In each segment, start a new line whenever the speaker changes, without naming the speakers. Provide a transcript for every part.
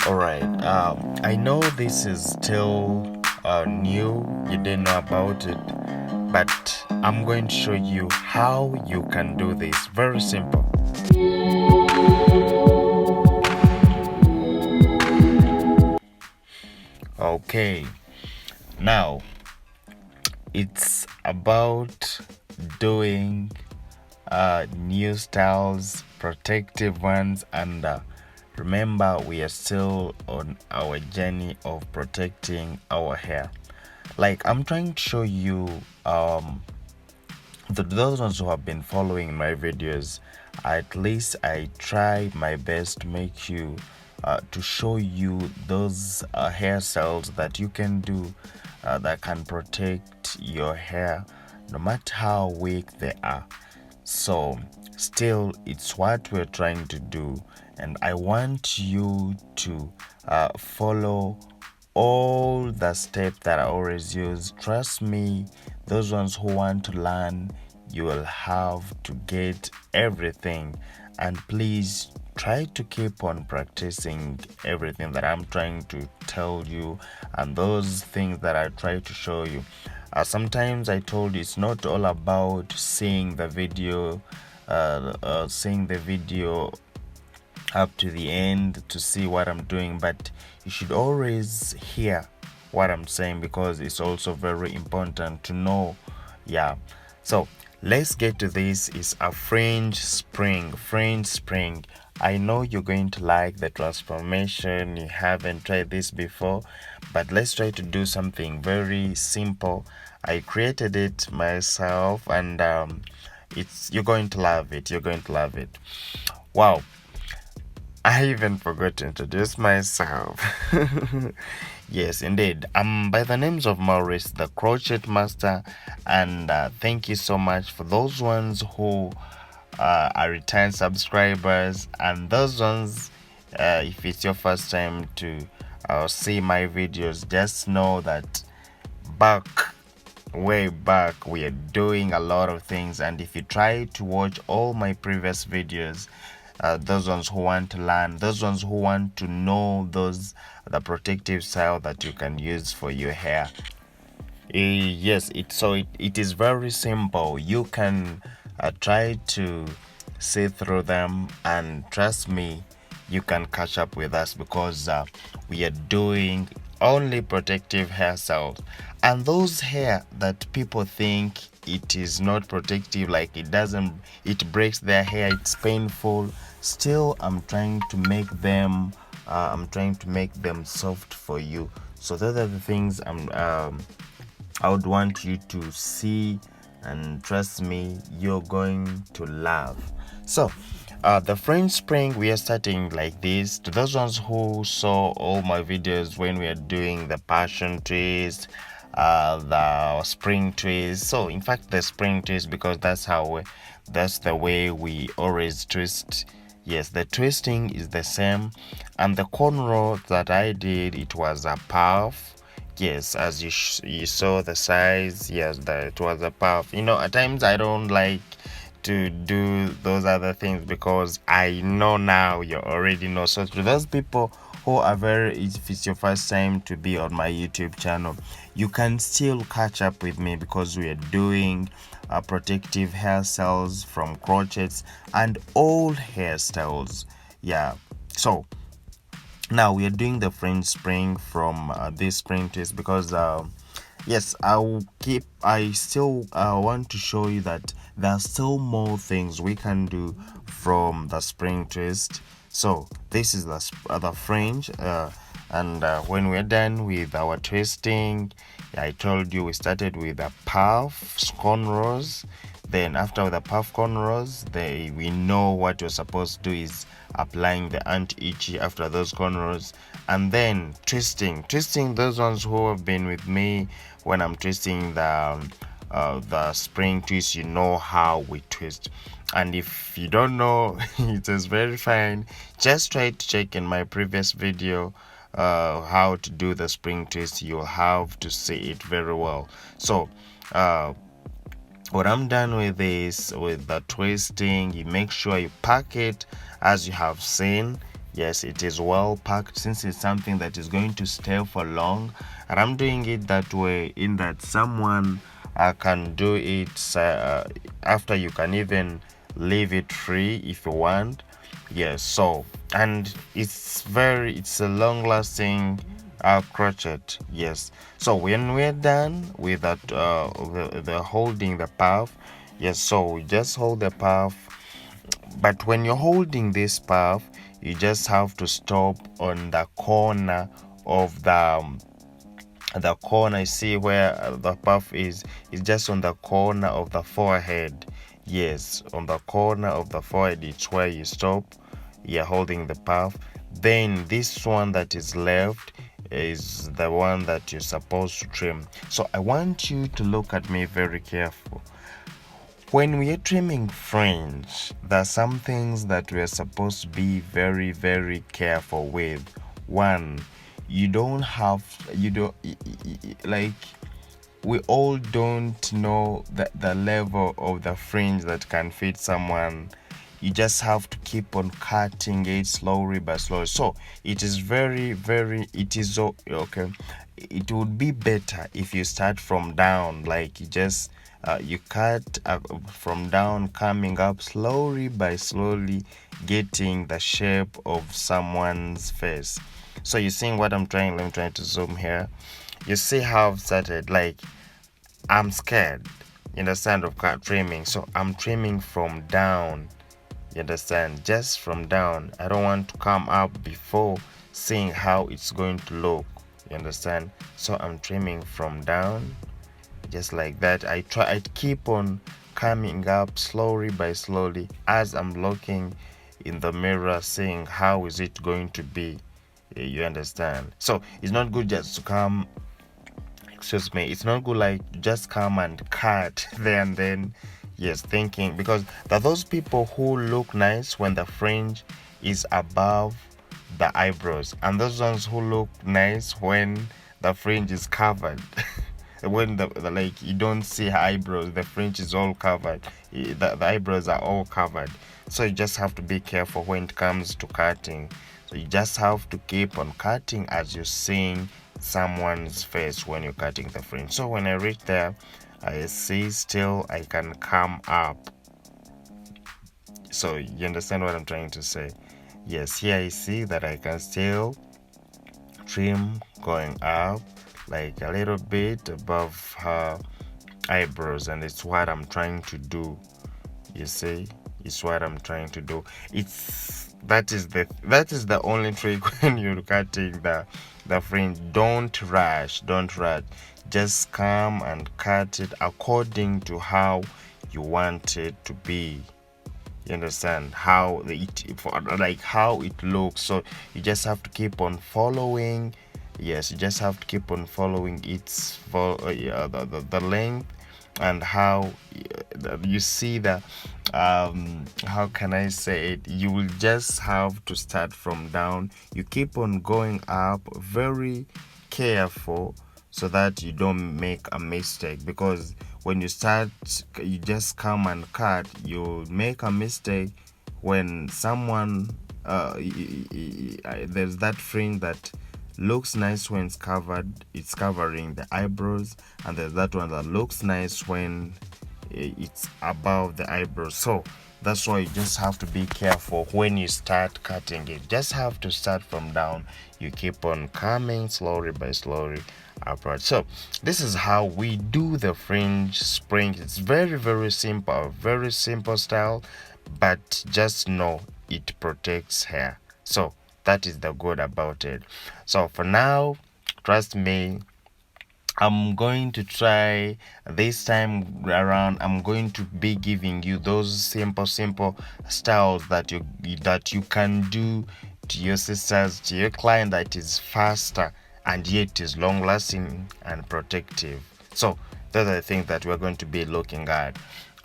Alright, I know this is still new, you didn't know about it, but I'm going to show you how you can do this. Very simple. Okay, now it's about doing new styles, protective ones, and remember, we are still on our journey of protecting our hair. Like, I'm trying to show you those ones who have been following my videos. At least I try my best to make you to show you those hairstyles that you can do that can protect your hair no matter how weak they are. So still, it's what we're trying to do, and I want you to follow all the steps that I always use. Trust me, those ones who want to learn, you will have to get everything. And please try to keep on practicing everything that I'm trying to tell you and those things that I try to show you. Sometimes I told you it's not all about seeing the video up to the end to see what I'm doing, but you should always hear what I'm saying because it's also very important to know. Yeah, so let's get to this. It's a fringe spring. I know you're going to like the transformation. You haven't tried this before, but let's try to do something very simple. I created it myself, and you're going to love it. Wow, I even forgot to introduce myself. Yes, indeed. I'm by the names of Maurice, the crochet master, and thank you so much for those ones who are return subscribers, and those ones, if it's your first time to see my videos, just know that back way back we are doing a lot of things, and if you try to watch all my previous videos, those ones who want to learn, those ones who want to know the protective style that you can use for your hair, yes, it is very simple. You can try to see through them, and trust me, you can catch up with us because we are doing only protective hairstyles. And those hair that people think it is not protective, like it breaks their hair, it's painful, still I'm trying to make them soft for you. So those are the things I would want you to see, and trust me, you're going to love. So the French spring, we are starting like this. To those ones who saw all my videos when we are doing the passion twist, the spring twist, so in fact the spring twist, because that's the way we always twist. Yes, the twisting is the same, and the cornrow that I did, it was a puff. Yes, as you saw the size, yes, it was a puff. At times I don't like to do those other things because I know now you already know. So to those people who are if it's your first time to be on my YouTube channel, you can still catch up with me because we are doing protective hairstyles from crochets and all hairstyles. Yeah, so now we are doing the French spring from this spring twist because yes, I still want to show you that there are still more things we can do from the spring twist. So this is the fringe, and when we're done with our twisting, I told you we started with a puff cornrows. Then after the puff cornrows, we know what you're supposed to do is applying the anti-itchy after those cornrows, and then twisting those ones who have been with me when I'm twisting the spring twist, you know how we twist. And if you don't know, it is very fine, just try to check in my previous video how to do the spring twist. You'll have to see it very well. So when I'm done with this, with the twisting, you make sure you pack it as you have seen. Yes, it is well packed since it's something that is going to stay for long. And I'm doing it that way in that someone can do it after. You can even leave it free if you want. Yes, so, and it's a long lasting crochet. Yes, so when we're done with that, the holding the puff, yes, so we just hold the puff. But when you're holding this puff, you just have to stop on the corner of the corner. You see where the puff is just on the corner of the forehead. Yes, on the corner of the forehead, it's where you stop. You're holding the puff. Then this one that is left is the one that you're supposed to trim. So I want you to look at me very careful. When we are trimming fringe, there are some things that we are supposed to be very, very careful with. One, you don't, like, we all don't know the level of the fringe that can fit someone. You just have to keep on cutting it slowly by slowly. So it is okay. It would be better if you start from down, like you cut from down, coming up slowly by slowly, getting the shape of someone's face. So you seeing what I'm trying? Let me try to zoom here. You see how I've started, like, I'm scared, you understand, of trimming. So I'm trimming from down, you understand, just from down. I don't want to come up before seeing how it's going to look, you understand. So I'm trimming from down, just like that. I keep on coming up slowly by slowly as I'm looking in the mirror, seeing how is it going to be, you understand. So it's not good just to come, excuse me, it's not good like just come and cut there and then. Yes, thinking, because there are those people who look nice when the fringe is above the eyebrows, and those ones who look nice when the fringe is covered. When the like, you don't see her eyebrows, the fringe is all covered, the eyebrows are all covered. So you just have to be careful when it comes to cutting. So you just have to keep on cutting as you're seeing someone's face when you're cutting the fringe. So when I reach there, I see still I can come up. So you understand what I'm trying to say? Yes, here I see that I can still trim going up, like a little bit above her eyebrows, and it's what I'm trying to do. You see, it's what I'm trying to do. That is the only trick when you're cutting the fringe. Don't rush, just come and cut it according to how you want it to be. You understand how how it looks. So you just have to keep on following. Yes, you just have to keep on following the length, and how you see the how can I say it, you will just have to start from down. You keep on going up, very careful, so that you don't make a mistake, because when you start, you just come and cut, you'll make a mistake when someone there's that fringe that looks nice when it's covering the eyebrows, and there's that one that looks nice when it's above the eyebrows. So that's why you just have to be careful when you start cutting it. Just have to start from down. You keep on coming slowly by slowly upward. So this is how we do the fringe spring. It's very, very simple style, but just know it protects hair. So that is the good about it. So for now, trust me, I'm going to try this time around. I'm going to be giving you those simple styles that you can do to your sisters, to your client, that is faster and yet is long lasting and protective. So those are the things that we're going to be looking at.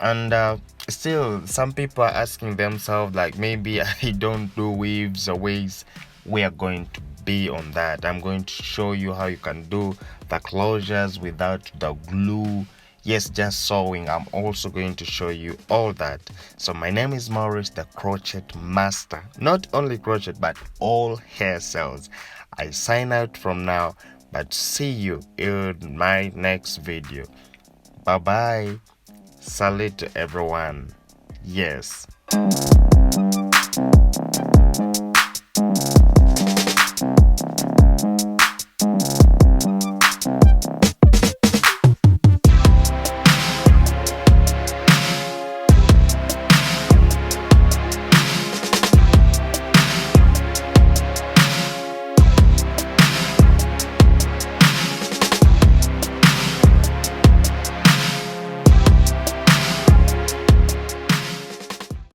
And still, some people are asking themselves, like, maybe I don't do weaves or wigs. We are going to be on that. I'm going to show you how you can do the closures without the glue. Yes, just sewing. I'm also going to show you all that. So my name is Maurice, the crochet master. Not only crochet, but all hairstyles. I sign out from now, but see you in my next video. Bye bye. Salute to everyone. Yes.